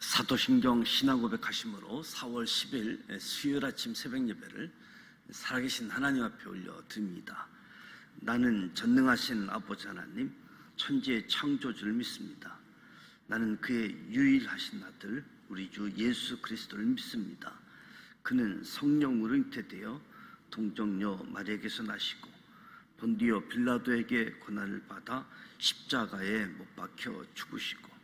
사도신경 신앙고백하심으로 4월 10일 수요일 아침 새벽 예배를 살아계신 하나님 앞에 올려드립니다. 나는 전능하신 아버지 하나님, 천지의 창조주를 믿습니다. 나는 그의 유일하신 아들 우리 주 예수 그리스도를 믿습니다. 그는 성령으로 잉태되어 동정녀 마리아에게서 나시고 본디오 빌라도에게 고난을 받아 십자가에 못 박혀 죽으시고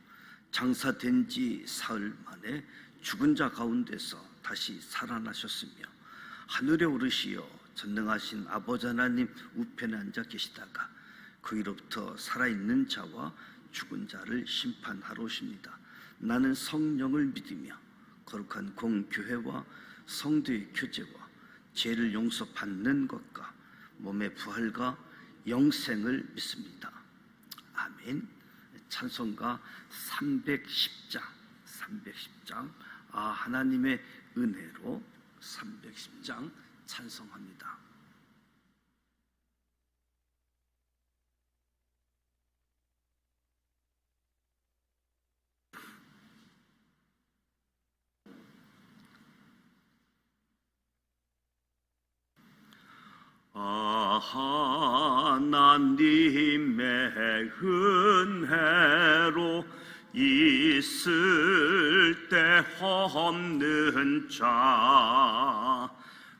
장사된 지 사흘 만에 죽은 자 가운데서 다시 살아나셨으며 하늘에 오르시어 전능하신 아버지 하나님 우편에 앉아 계시다가 거기로부터 살아있는 자와 죽은 자를 심판하러 오십니다. 나는 성령을 믿으며 거룩한 공교회와 성도의 교제와 죄를 용서받는 것과 몸의 부활과 영생을 믿습니다. 아멘. 찬송가 310장 하나님의 은혜로 310장 찬송합니다. 하나님의 은혜로 있을 때 없는 자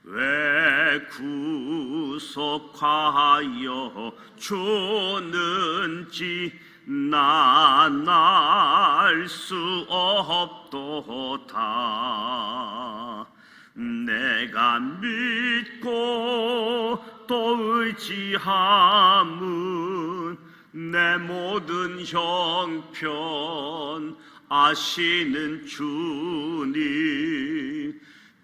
왜 구속하여 주는지 난 알 수 없도다. 내가 믿고 또 의지함은 내 모든 형편 아시는 주님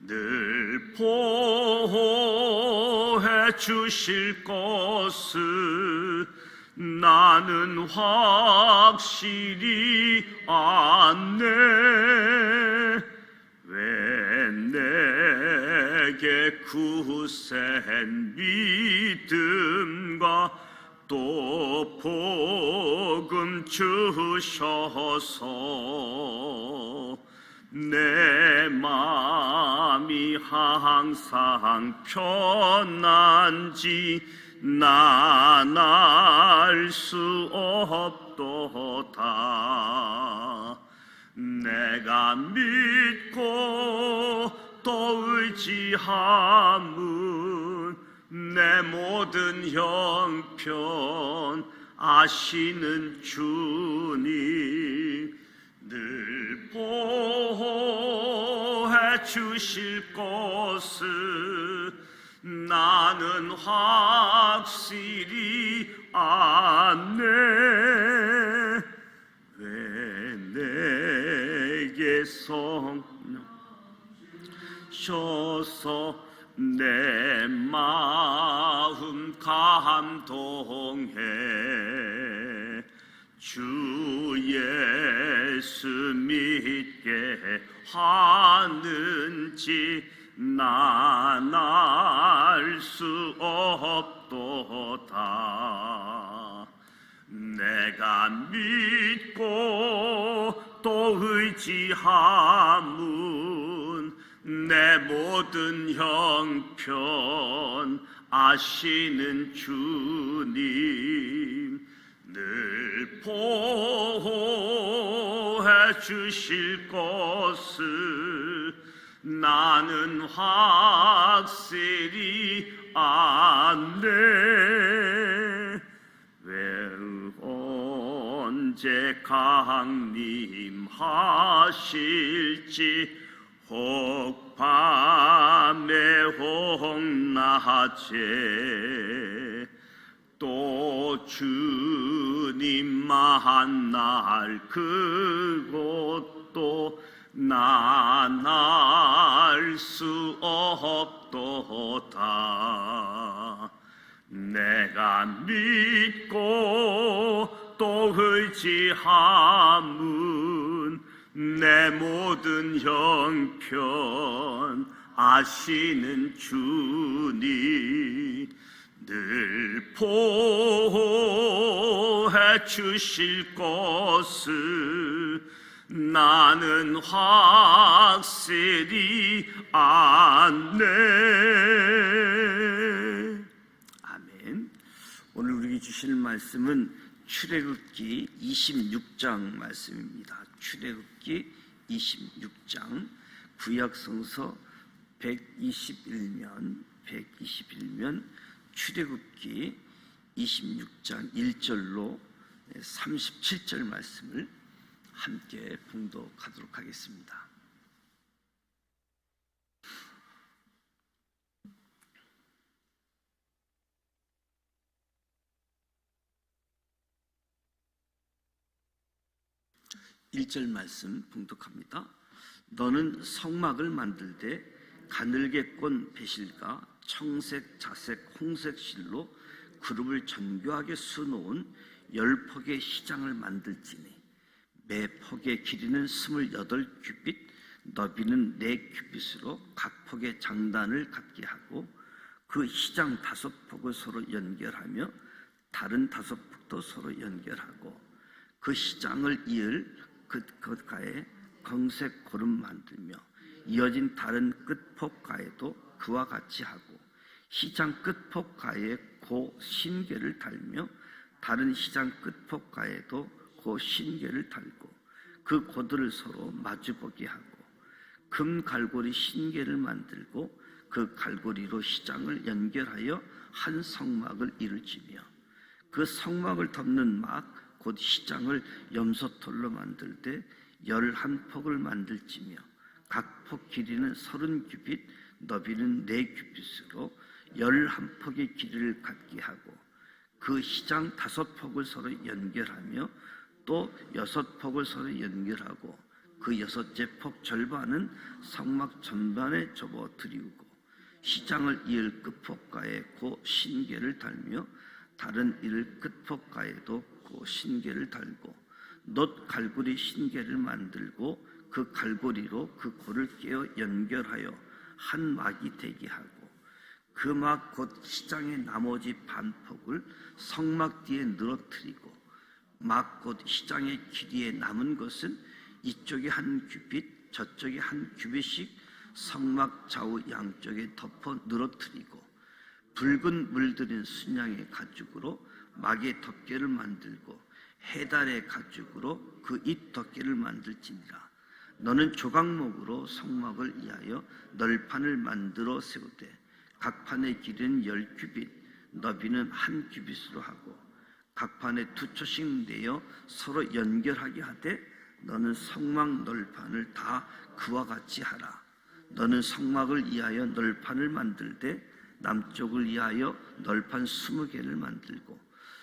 늘 보호해 주실 것을 나는 확실히 아네. 왜 내게 굳센 믿음과 또 복음 주셔서 내 마음이 항상 편한지 난 알 수 없도다. 내가 믿고 또 의지함은 내 모든 형편 아시는 주님 늘 보호해 주실 것을 나는 확실히 아네. 왜 내게 성령 주셔서 내 마음 감동해 주 예수 믿게 하는지 난 알 수 없도다. 내가 믿고 또 의지함은 내 모든 형편 아시는 주님 늘 보호해 주실 것을 나는 확실히 아네. 왜 언제 강림하실지 혹 밤에 혹 낮에 또 주님 만날 그곳도 난 알 수 없도다. 내가 믿고 또 의지함은 내 모든 형편 아시는 주님 늘 보호해 주실 것을 나는 확실히 아네. 아멘. 오늘 우리에게 주실 말씀은 출애굽기 26장 말씀입니다. 출애굽기 26장, 구약성서 121면 출애굽기 26장 1절로 37절 말씀을 함께 봉독하도록 하겠습니다. (1절) 말씀 봉독합니다. 너는 성막을 만들되 가늘게 꼰 배실과 청색, 자색, 홍색 실로 그룹을 정교하게 수놓은 10폭의 시장을 만들지니 매 폭의 길이는 28규빗, 너비는 4규빗으로 각 폭의 장단을 갖게 하고 그 시장 5폭을 서로 연결하며 다른 5폭도 서로 연결하고 그 시장을 이을 끝가에 검색 고름 만들며 이어진 다른 끝폭가에도 그와 같이 하고 시장 끝폭가에 고 신계를 달며 다른 시장 끝폭가에도 고 신계를 달고 그 고들을 서로 마주보게 하고 금 갈고리 신계를 만들고 그 갈고리로 시장을 연결하여 한 성막을 이루지며 그 성막을 덮는 막 곧 시장을 염소털로 만들되 11폭을 만들지며 각 폭 길이는 30규빗, 너비는 4규빗으로 11폭의 길이를 갖게 하고 그 시장 5폭을 서로 연결하며 또 6폭을 서로 연결하고 그 6째 폭 절반은 성막 전반에 접어 드리우고 시장을 이을 끝폭가에 고 신계를 달며 다른 이를 끝폭가에도 고 신계를 달고 놋 갈고리 신계를 만들고 그 갈고리로 그 고를 깨어 연결하여 한 막이 되게 하고 그 막 곧 시장의 나머지 반폭을 성막 뒤에 늘어뜨리고 막 곧 시장의 길이에 남은 것은 이쪽에 한 규빗 저쪽에 한 규빗씩 성막 좌우 양쪽에 덮어 늘어뜨리고 붉은 물들인 순양의 가죽으로 막의 덮개를 만들고 해달의 가죽으로 그 잇 덮개를 만들지니라. 너는 조각목으로 성막을 위하여 널판을 만들어 세우되 각 판의 길이는 10규빗, 너비는 1규빗으로 하고 각 판에 2초씩 내어 서로 연결하게 하되 너는 성막 널판을 다 그와 같이 하라. 너는 성막을 위하여 널판을 만들되 남쪽을 위하여 널판 20개를 만들고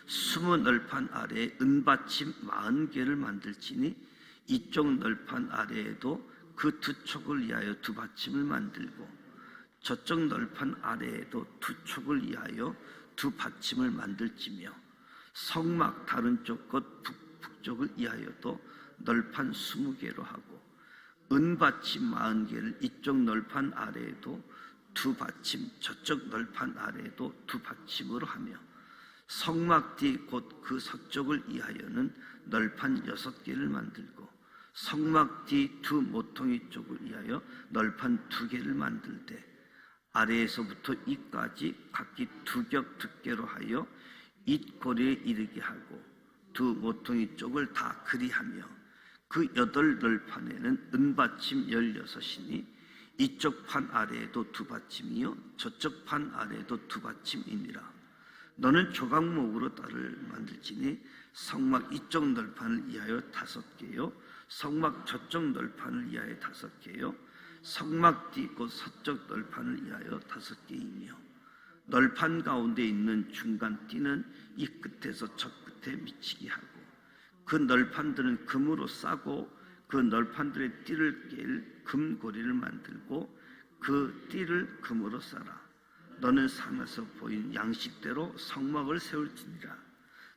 20 널판 아래에 은받침 40개를 만들지니 이쪽 널판 아래에도 그 2촉을 위하여 2받침을 만들고 저쪽 널판 아래에도 2촉을 위하여 2받침을 만들지며 성막 다른 쪽 것 북쪽을 위하여도 널판 20개로 하고 은받침 40개를 이쪽 널판 아래에도 2받침 저쪽 널판 아래에도 2받침으로 하며 성막 뒤 곧 그 서쪽을 위하여는 널판 6개를 만들고 성막 뒤 2 모퉁이 쪽을 위하여 널판 2개를 만들되 아래에서부터 이까지 각기 2겹 두께로 하여 잇고리에 이르게 하고 2 모퉁이 쪽을 다 그리하며 그 8 널판에는 은받침 16이니 이쪽 판 아래에도 2받침이요 저쪽 판 아래에도 2받침이니라. 너는 조각목으로 딸을 만들지니 성막 이쪽 널판을 위하여 5개요 성막 저쪽 널판을 위하여 5개요 성막 뒤 곧 서쪽 널판을 위하여 5개이며 널판 가운데 있는 중간 띠는 이 끝에서 저 끝에 미치게 하고 그 널판들은 금으로 싸고 그 널판들의 띠를 깰 금고리를 만들고 그 띠를 금으로 싸라. 너는 산에서 보인 양식대로 성막을 세울지니라.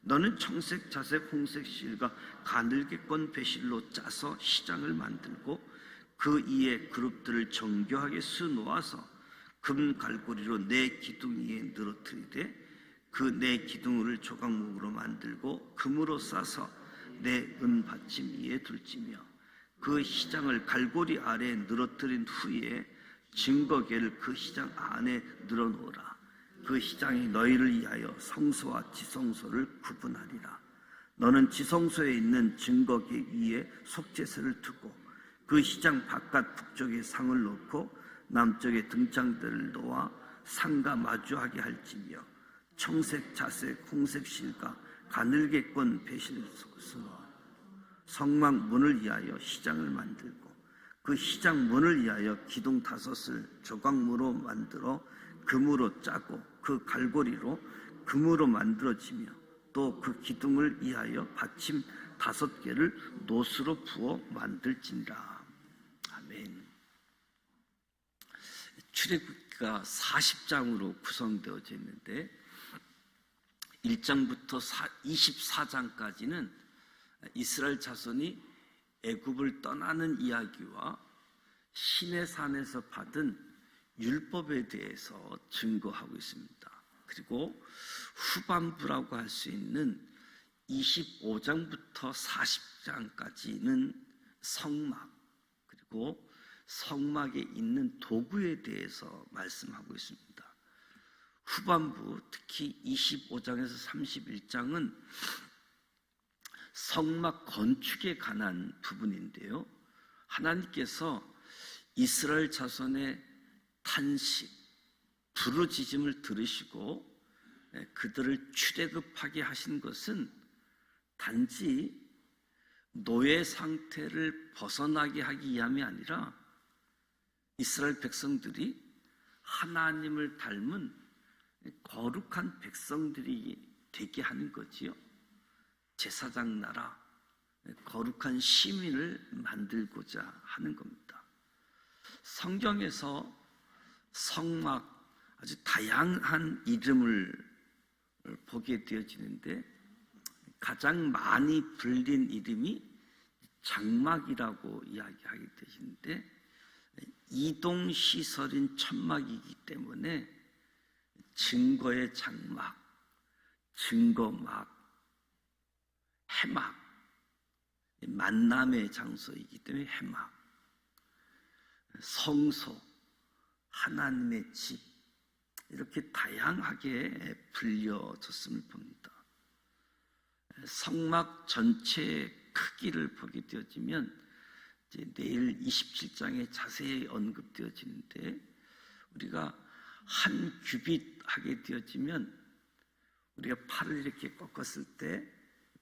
너는 청색, 자색, 홍색 실과 가늘게 꼰 배실로 짜서 시장을 만들고 그 이에 그룹들을 정교하게 수놓아서 금 갈고리로 4 기둥 위에 늘어뜨리되 그 4 기둥을 조각목으로 만들고 금으로 싸서 4 은받침 위에 둘지며 그 시장을 갈고리 아래에 늘어뜨린 후에 증거궤를 그 시장 안에 늘어놓으라. 그 시장이 너희를 위하여 성소와 지성소를 구분하리라. 너는 지성소에 있는 증거궤 위에 속죄소를 두고 그 시장 바깥 북쪽에 상을 놓고 남쪽에 등장대를 놓아 상과 마주하게 할지며 청색, 자색, 홍색 실과 가늘게 꼰 배실소로 성막 문을 위하여 시장을 만들고 그 시장 문을 위하여 기둥 5을 조각무로 만들어 금으로 짜고 그 갈고리로 금으로 만들어지며 또 그 기둥을 위하여 받침 5개를 노스로 부어 만들지니라. 아멘. 출애굽기가 40장으로 구성되어져 있는데 1장부터 24장까지는 이스라엘 자손이 애굽을 떠나는 이야기와 시내산에서 받은 율법에 대해서 증거하고 있습니다. 그리고 후반부라고 할 수 있는 25장부터 40장까지는 성막, 그리고 성막에 있는 도구에 대해서 말씀하고 있습니다. 후반부, 특히 25장에서 31장은 성막 건축에 관한 부분인데요. 하나님께서 이스라엘 자손의 탄식, 부르짖음을 들으시고 그들을 출애굽하게 하신 것은 단지 노예 상태를 벗어나게 하기 위함이 아니라 이스라엘 백성들이 하나님을 닮은 거룩한 백성들이 되게 하는 거지요. 제사장 나라, 거룩한 시민을 만들고자 하는 겁니다. 성경에서 성막 아주 다양한 이름을 보게 되어지는데 가장 많이 불린 이름이 장막이라고 이야기하게 되시는데 이동시설인 천막이기 때문에 증거의 장막, 증거막, 해막, 만남의 장소이기 때문에 해막, 성소, 하나님의 집, 이렇게 다양하게 불려졌음을 봅니다. 성막 전체의 크기를 보게 되어지면 이제 내일 27장에 자세히 언급되어지는데 우리가 한 규빗 하게 되어지면 우리가 팔을 이렇게 꺾었을 때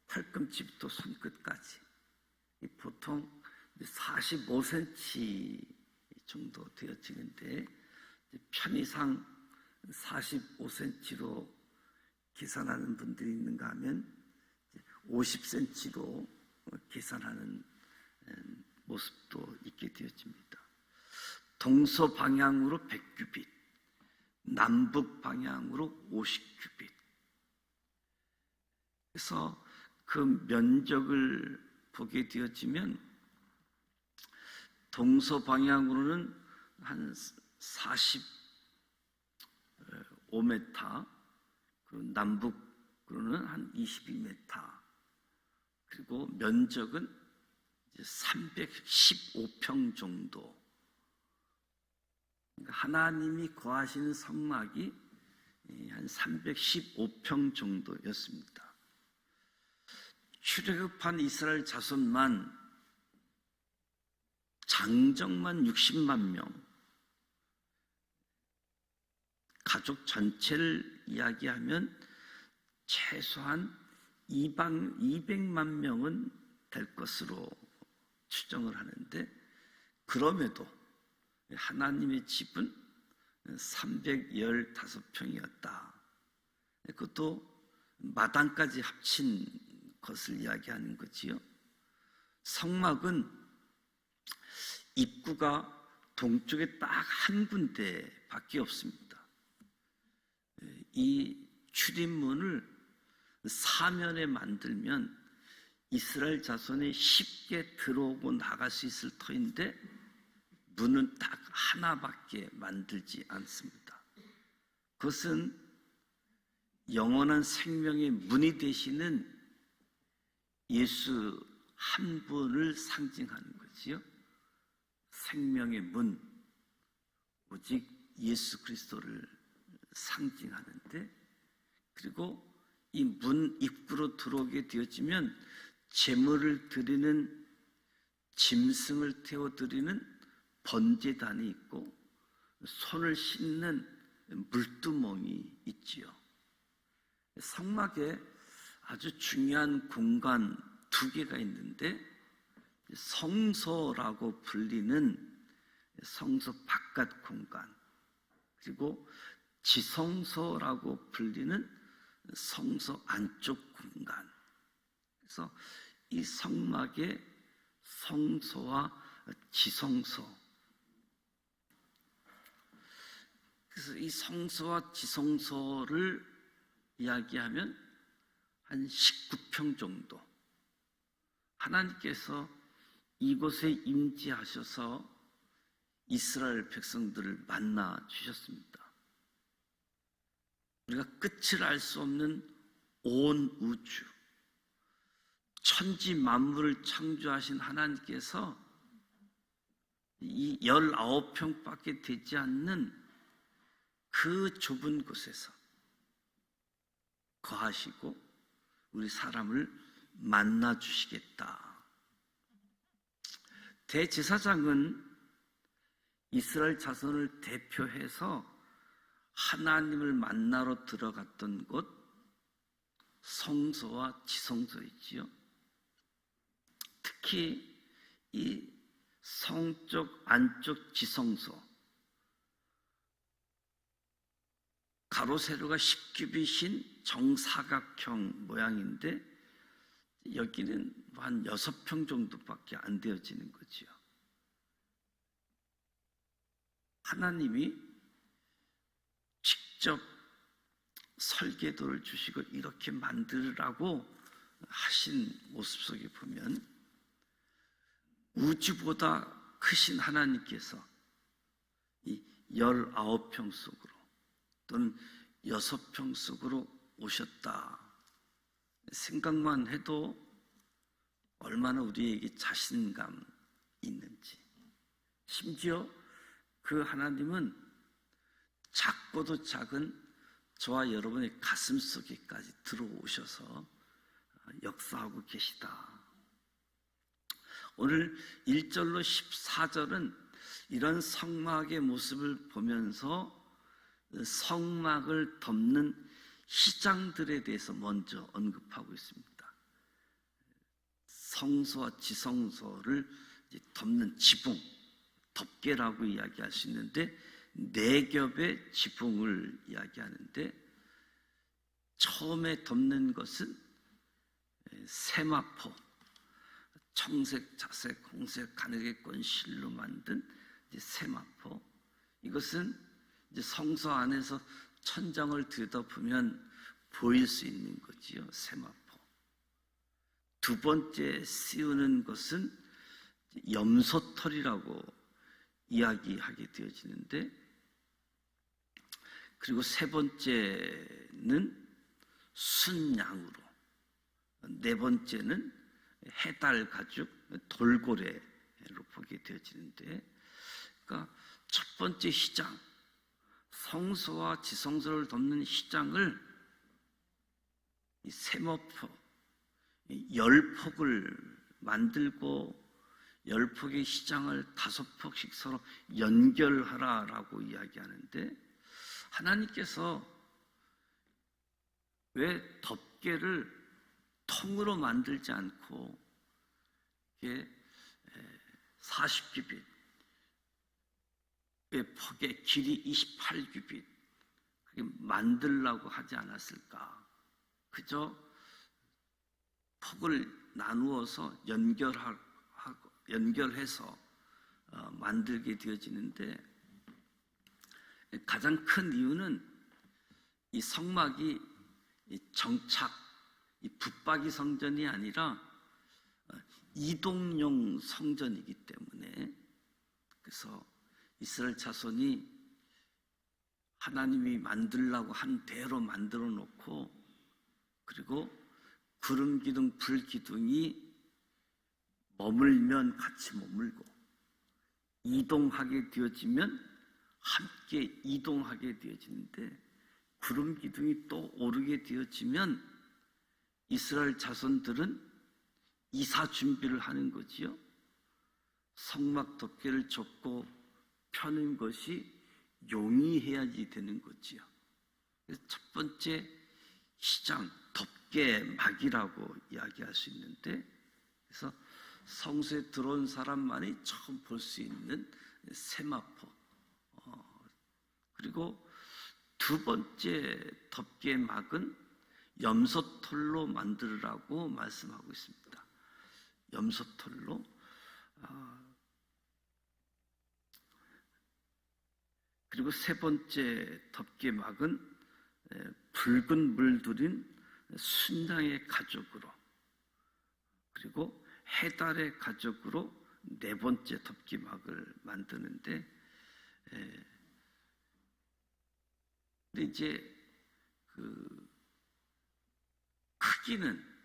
팔꿈치부터 손끝까지 보통 45cm 정도 되어지는데 편의상 45cm로 계산하는 분들이 있는가 하면 50cm로 계산하는 모습도 있게 되어집니다. 동서 방향으로 100규빗, 남북 방향으로 50규빗. 그래서 그 면적을 보게 되어지면 동서 방향으로는 한 45m, 그 남북으로는 한 22m, 그리고 면적은 315평 정도. 하나님이 거하시는 성막이 한 315평 정도였습니다. 출애굽한 이스라엘 자손만 장정만 60만 명, 가족 전체를 이야기하면 최소한 200만 명은 될 것으로 추정을 하는데 그럼에도 하나님의 집은 315평이었다. 그것도 마당까지 합친 것을 이야기하는 거지요. 성막은 입구가 동쪽에 딱 한 군데밖에 없습니다. 이 출입문을 사면에 만들면 이스라엘 자손이 쉽게 들어오고 나갈 수 있을 터인데 문은 딱 하나밖에 만들지 않습니다. 그것은 영원한 생명의 문이 되시는 예수 한 분을 상징하는 거죠. 말이지요. 생명의 문, 오직 예수 그리스도를 상징하는데, 그리고 이 문 입구로 들어오게 되어지면 제물을 드리는, 짐승을 태워드리는 번제단이 있고 손을 씻는 물두멍이 있지요. 성막에 아주 중요한 공간 두 개가 있는데, 성소라고 불리는 성소 바깥 공간, 그리고 지성소라고 불리는 성소 안쪽 공간. 그래서 이 성막의 성소와 지성소, 그래서 이 성소와 지성소를 이야기하면 한 19평 정도, 하나님께서 이곳에 임재하셔서 이스라엘 백성들을 만나 주셨습니다. 우리가 끝을 알 수 없는 온 우주, 천지 만물을 창조하신 하나님께서 이 19평밖에 되지 않는 그 좁은 곳에서 거하시고 우리 사람을 만나 주시겠다. 대제사장은 이스라엘 자손을 대표해서 하나님을 만나러 들어갔던 곳, 성소와 지성소이지요. 특히 이 성쪽 안쪽 지성소, 가로 세로가 10규빗인 정사각형 모양인데 여기는 한 6평 정도밖에 안 되어지는 거지요. 하나님이 직접 설계도를 주시고 이렇게 만들라고 하신 모습 속에 보면 우주보다 크신 하나님께서 이 19평 속으로 또는 6평 속으로 오셨다 생각만 해도 얼마나 우리에게 자신감 있는지. 심지어 그 하나님은 작고도 작은 저와 여러분의 가슴 속에까지 들어오셔서 역사하고 계시다. 오늘 1절로 14절은 이런 성막의 모습을 보면서 성막을 덮는 휘장들에 대해서 먼저 언급하고 있습니다. 성소와 지성소를 덮는 지붕, 덮개라고 이야기할 수 있는데 4겹의 지붕을 이야기하는데, 처음에 덮는 것은 세마포, 청색, 자색, 홍색, 가느개권 실로 만든 세마포. 이것은 이제 성소 안에서 천장을 들여다보면 보일 수 있는 거지요. 세마포. 두 번째 씌우는 것은 염소털이라고 이야기하게 되어지는데, 그리고 세 번째는 순양으로, 네 번째는 해달 가죽 돌고래로 보게 되어지는데, 그러니까 첫 번째 휘장, 성소와 지성소를 덮는 휘장을 이 세마포 10폭을 만들고 10폭의 휘장을 5폭씩 서로 연결하라라고 이야기하는데, 하나님께서 왜 덮개를 통으로 만들지 않고 이게 40규빗, 폭의 길이 28규빗 만들라고 하지 않았을까? 그저 폭을 나누어서 연결해서 만들게 되어지는데, 가장 큰 이유는 이 성막이 정착, 이 붙박이 성전이 아니라 이동용 성전이기 때문에, 그래서 이스라엘 자손이 하나님이 만들라고 한 대로 만들어 놓고, 그리고 구름 기둥, 불 기둥이 머물면 같이 머물고 이동하게 되어지면 함께 이동하게 되어지는데 구름 기둥이 또 오르게 되어지면 이스라엘 자손들은 이사 준비를 하는 거지요. 성막 덮개를 접고 펴는 것이 용이해야지 되는 거지요. 그래서 첫 번째 시장, 덮개막이라고 이야기할 수 있는데, 그래서 성소에 들어온 사람만이 처음 볼 수 있는 세마포. 그리고 두 번째 덮개막은 염소털로 만들으라고 말씀하고 있습니다. 염소털로. 그리고 세 번째 덮개막은 붉은 물들인 순양의 가죽으로, 그리고 해달의 가죽으로 네 번째 덮개막을 만드는데, 근데 이제 그 크기는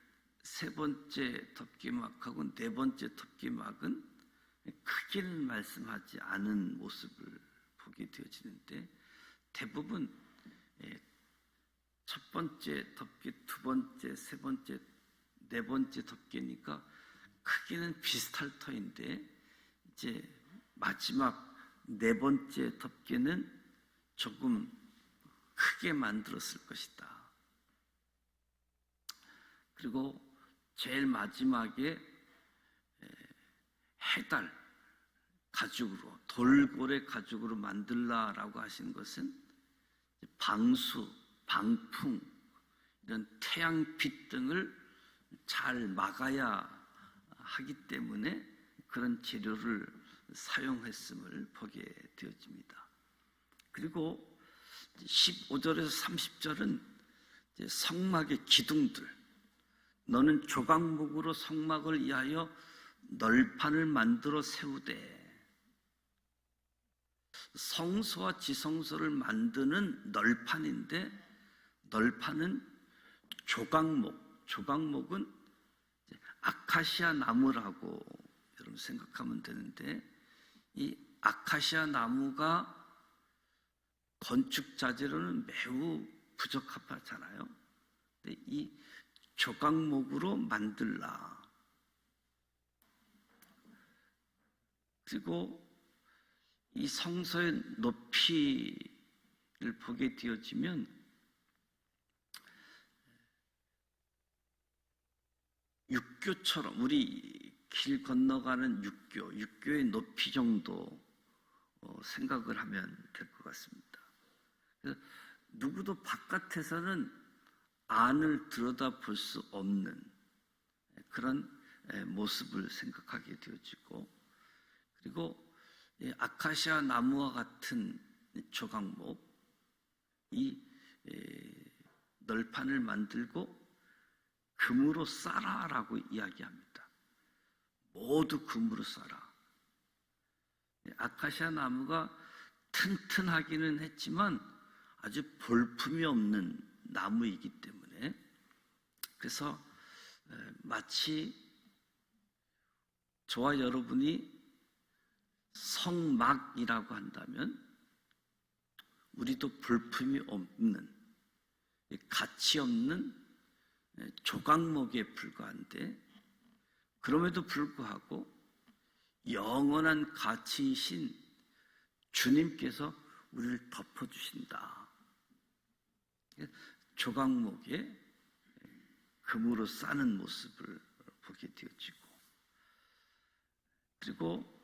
세 번째 덮개막하고 네 번째 덮개막은 크기는 말씀하지 않은 모습을 보게 되어지는데, 대부분 첫 번째 덮개, 두 번째, 세 번째, 네 번째 덮개니까 크기는 비슷할 터인데, 이제 마지막 네 번째 덮개는 조금 크게 만들었을 것이다. 그리고 제일 마지막에 해달 가죽으로, 돌고래 가죽으로 만들라라고 하신 것은 방수, 방풍, 이런 태양빛 등을 잘 막아야 하기 때문에 그런 재료를 사용했음을 보게 되어집니다. 그리고 15절에서 30절은 성막의 기둥들, 너는 조각목으로 성막을 위하여 널판을 만들어 세우되, 성소와 지성소를 만드는 널판인데, 널판은 조각목은 아카시아 나무라고 여러분 생각하면 되는데, 이 아카시아 나무가 건축 자재로는 매우 부적합하잖아요. 근데 이 조각목으로 만들라. 그리고 이 성소의 높이를 보게 되어지면 육교처럼, 우리 길 건너가는 육교의 높이 정도 생각을 하면 될 것 같습니다. 누구도 바깥에서는 안을 들여다볼 수 없는 그런 모습을 생각하게 되어지고, 그리고 아카시아 나무와 같은 조각목, 이 널판을 만들고 금으로 싸라라고 이야기합니다. 모두 금으로 싸라. 아카시아 나무가 튼튼하기는 했지만 아주 볼품이 없는 나무이기 때문에, 그래서 마치 저와 여러분이 성막이라고 한다면 우리도 볼품이 없는, 가치 없는 조각목에 불과한데, 그럼에도 불구하고 영원한 가치이신 주님께서 우리를 덮어주신다. 조각목에 금으로 싸는 모습을 보게 되어지고, 그리고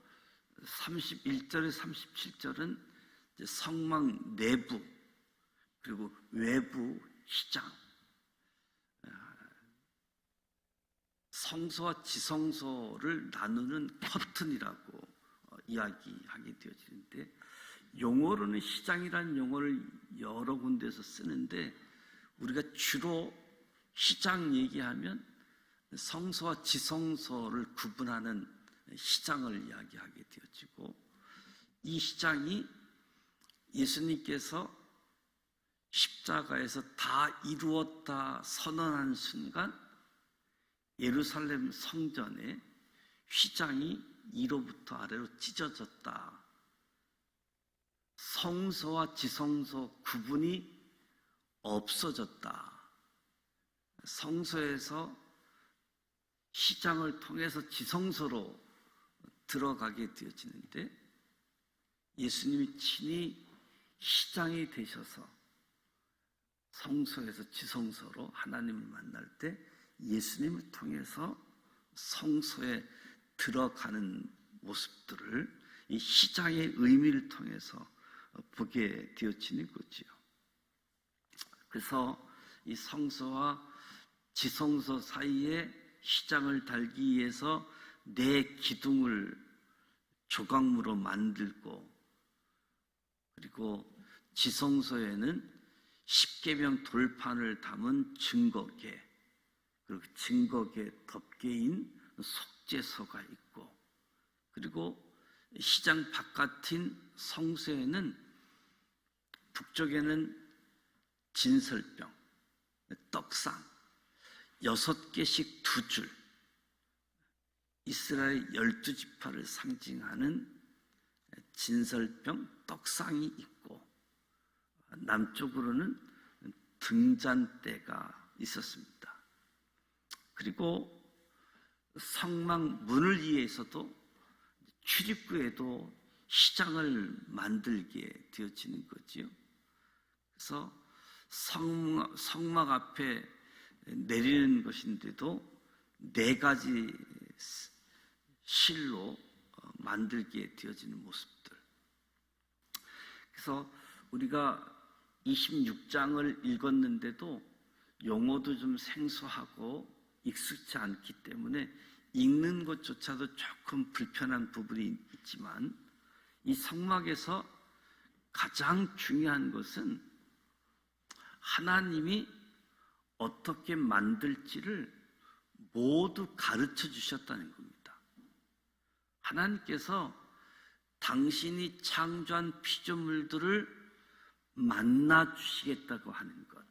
31절에 37절은 성막 내부 그리고 외부 시장, 성소와 지성소를 나누는 커튼이라고 이야기하게 되어지는데, 용어로는 시장이라는 용어를 여러 군데에서 쓰는데, 우리가 주로 시장 얘기하면 성소와 지성소를 구분하는 시장을 이야기하게 되어지고, 이 시장이 예수님께서 십자가에서 다 이루었다 선언한 순간 예루살렘 성전에 휘장이 위로부터 아래로 찢어졌다. 성소와 지성소 구분이 없어졌다. 성소에서 휘장을 통해서 지성소로 들어가게 되어지는데, 예수님이 친히 휘장이 되셔서 성소에서 지성소로 하나님을 만날 때 예수님을 통해서 성소에 들어가는 모습들을 이 휘장의 의미를 통해서 보게 되어지는 거지요. 그래서 이 성소와 지성소 사이에 휘장을 달기 위해서 네 기둥을 조각무로 만들고, 그리고 지성소에는 십계명 돌판을 담은 증거계, 그리고 증거계 덮개인 속죄소가 있고, 그리고 휘장 바깥인 성소에는 북쪽에는 진설병, 떡상 6개씩 2줄, 이스라엘 12지파를 상징하는 진설병 떡상이 있고, 남쪽으로는 등잔대가 있었습니다. 그리고 성막 문을 위해서도 출입구에도 휘장을 만들게 되어지는 거지요. 그래서 성막 앞에 내리는 것인데도 4가지 실로 만들게 되어지는 모습들. 그래서 우리가 26장을 읽었는데도 용어도 좀 생소하고 익숙치 않기 때문에 읽는 것조차도 조금 불편한 부분이 있지만, 이 성막에서 가장 중요한 것은 하나님이 어떻게 만들지를 모두 가르쳐 주셨다는 겁니다. 하나님께서 당신이 창조한 피조물들을 만나 주시겠다고 하는 것.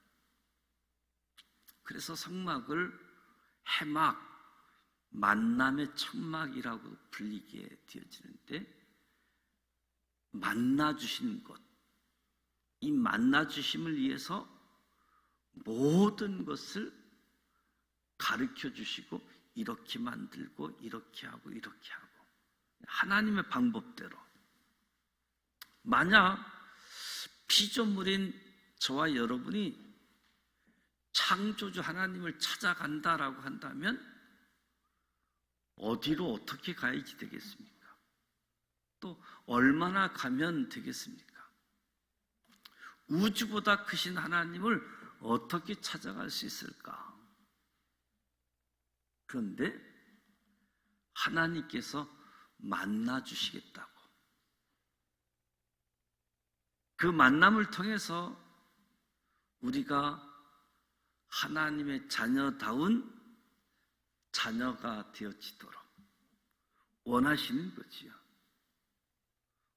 그래서 성막을 해막, 만남의 천막이라고 불리게 되어지는데, 만나 주시는 것, 이 만나 주심을 위해서 모든 것을 가르쳐 주시고, 이렇게 만들고 이렇게 하고 이렇게 하고, 하나님의 방법대로. 만약 피조물인 저와 여러분이 창조주 하나님을 찾아간다라고 한다면 어디로 어떻게 가야지 되겠습니까? 또 얼마나 가면 되겠습니까? 우주보다 크신 하나님을 어떻게 찾아갈 수 있을까? 그런데 하나님께서 만나 주시겠다고, 그 만남을 통해서 우리가 하나님의 자녀다운 자녀가 되어지도록 원하시는 거지요.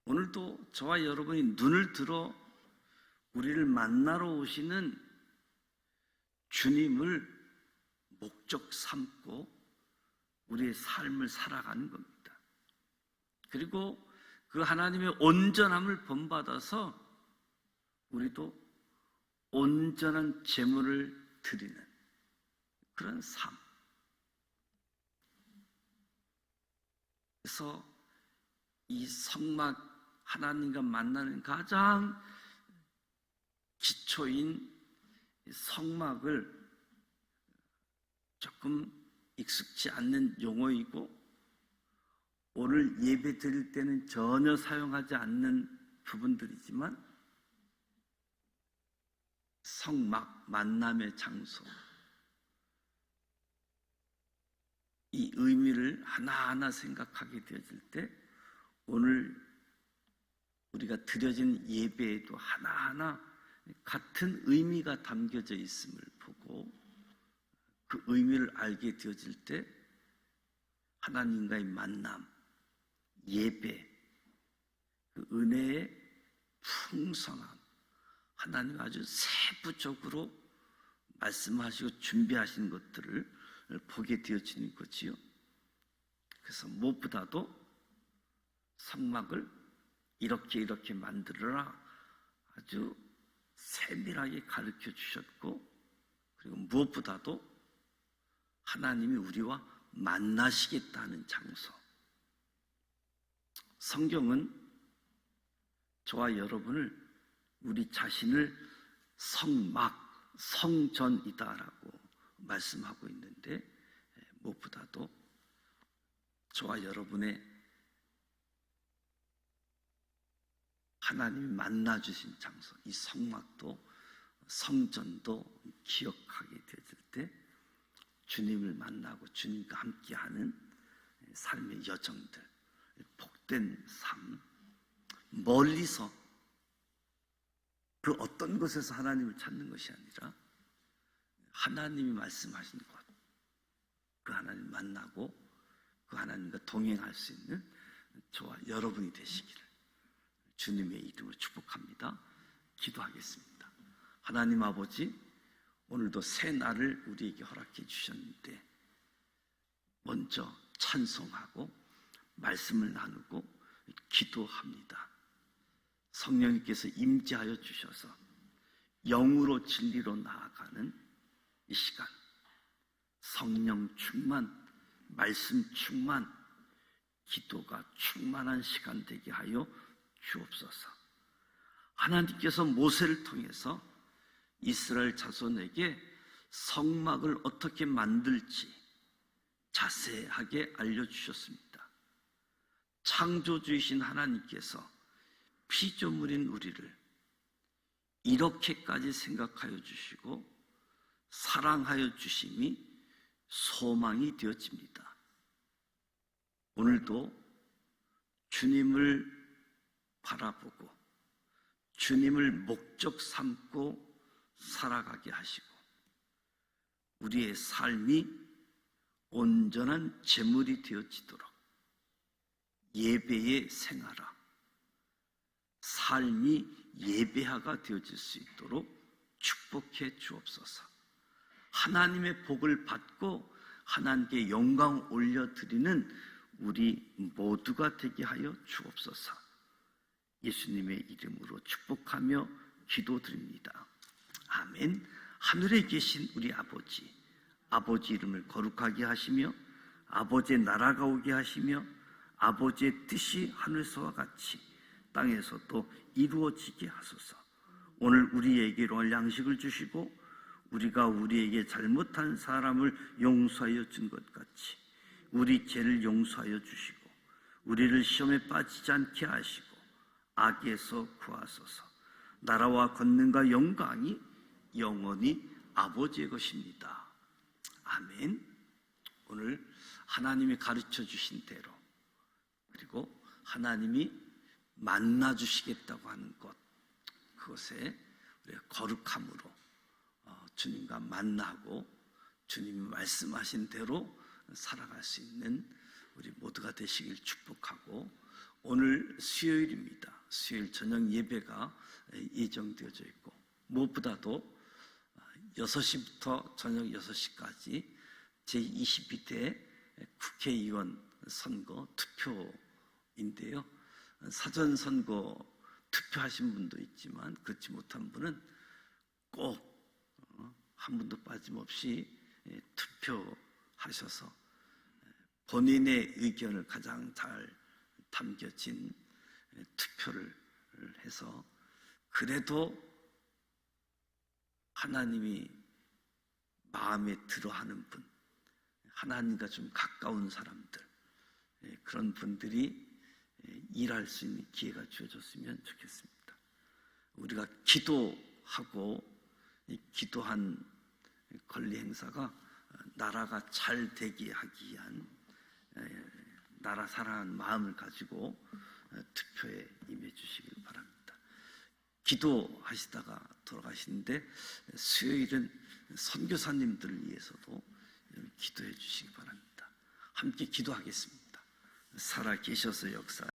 오늘도 저와 여러분이 눈을 들어 우리를 만나러 오시는 주님을 목적 삼고 우리의 삶을 살아가는 겁니다. 그리고 그 하나님의 온전함을 본받아서 우리도 온전한 제물을 드리는 그런 삶. 그래서 이 성막, 하나님과 만나는 가장 기초인 성막을 조금 익숙지 않는 용어이고, 오늘 예배 드릴 때는 전혀 사용하지 않는 부분들이지만, 성막, 만남의 장소, 이 의미를 하나하나 생각하게 되어질 때 오늘 우리가 드려진 예배에도 하나하나 같은 의미가 담겨져 있음을 보고, 그 의미를 알게 되어질 때 하나님과의 만남, 예배, 그 은혜의 풍성함, 하나님 아주 세부적으로 말씀하시고 준비하신 것들을 보게 되어지는 거지요. 그래서 무엇보다도 성막을 이렇게 만들어라 아주 세밀하게 가르쳐 주셨고, 그리고 무엇보다도 하나님이 우리와 만나시겠다는 장소. 성경은 저와 여러분을, 우리 자신을 성막, 성전이다라고 말씀하고 있는데, 무엇보다도 저와 여러분의 하나님이 만나주신 장소, 이 성막도 성전도 기억하게 되었을 때 주님을 만나고 주님과 함께하는 삶의 여정들, 복된 삶, 멀리서 그 어떤 곳에서 하나님을 찾는 것이 아니라 하나님이 말씀하신 곳, 그 하나님 만나고 그 하나님과 동행할 수 있는 저와 여러분이 되시기를 주님의 이름으로 축복합니다. 기도하겠습니다. 하나님 아버지, 오늘도 새 날을 우리에게 허락해 주셨는데 먼저 찬송하고 말씀을 나누고 기도합니다. 성령님께서 임재하여 주셔서 영으로 진리로 나아가는 이 시간, 성령 충만, 말씀 충만, 기도가 충만한 시간 되게 하여 주옵소서. 하나님께서 모세를 통해서 이스라엘 자손에게 성막을 어떻게 만들지 자세하게 알려주셨습니다. 창조주이신 하나님께서 피조물인 우리를 이렇게까지 생각하여 주시고 사랑하여 주심이 소망이 되어집니다. 오늘도 주님을 바라보고 주님을 목적 삼고 살아가게 하시고 우리의 삶이 온전한 제물이 되어지도록 예배의 생활화, 삶이 예배화가 되어질 수 있도록 축복해 주옵소서. 하나님의 복을 받고 하나님께 영광 올려드리는 우리 모두가 되게 하여 주옵소서. 예수님의 이름으로 축복하며 기도드립니다. 아멘. 하늘에 계신 우리 아버지, 아버지 이름을 거룩하게 하시며 아버지의 나라가 오게 하시며 아버지의 뜻이 하늘서와 같이 땅에서도 이루어지게 하소서. 오늘 우리에게로 할 양식을 주시고 우리가 우리에게 잘못한 사람을 용서하여 준 것 같이 우리 죄를 용서하여 주시고 우리를 시험에 빠지지 않게 하시고 악에서 구하소서. 나라와 권능과 영광이 영원히 아버지의 것입니다. 아멘. 오늘 하나님이 가르쳐 주신 대로, 그리고 하나님이 만나 주시겠다고 하는 것, 그것에 우리가 거룩함으로 주님과 만나고 주님이 말씀하신 대로 살아갈 수 있는 우리 모두가 되시길 축복하고, 오늘 수요일입니다. 수요일 저녁 예배가 예정되어져 있고 무엇보다도 6시부터 저녁 6시까지 제22대 국회의원 선거 투표인데요. 사전선거 투표하신 분도 있지만 그렇지 못한 분은 꼭 한 분도 빠짐없이 투표하셔서 본인의 의견을 가장 잘 담겨진 투표를 해서 그래도 하나님이 마음에 들어하는 분, 하나님과 좀 가까운 사람들, 그런 분들이 일할 수 있는 기회가 주어졌으면 좋겠습니다. 우리가 기도하고 기도한 권리 행사가 나라가 잘 되게 하기 위한 나라 사랑하는 마음을 가지고 투표에 임해 주시길 바랍니다. 기도하시다가 돌아가시는데 수요일은 선교사님들을 위해서도 기도해 주시기 바랍니다. 함께 기도하겠습니다. 살아 계셔서 역사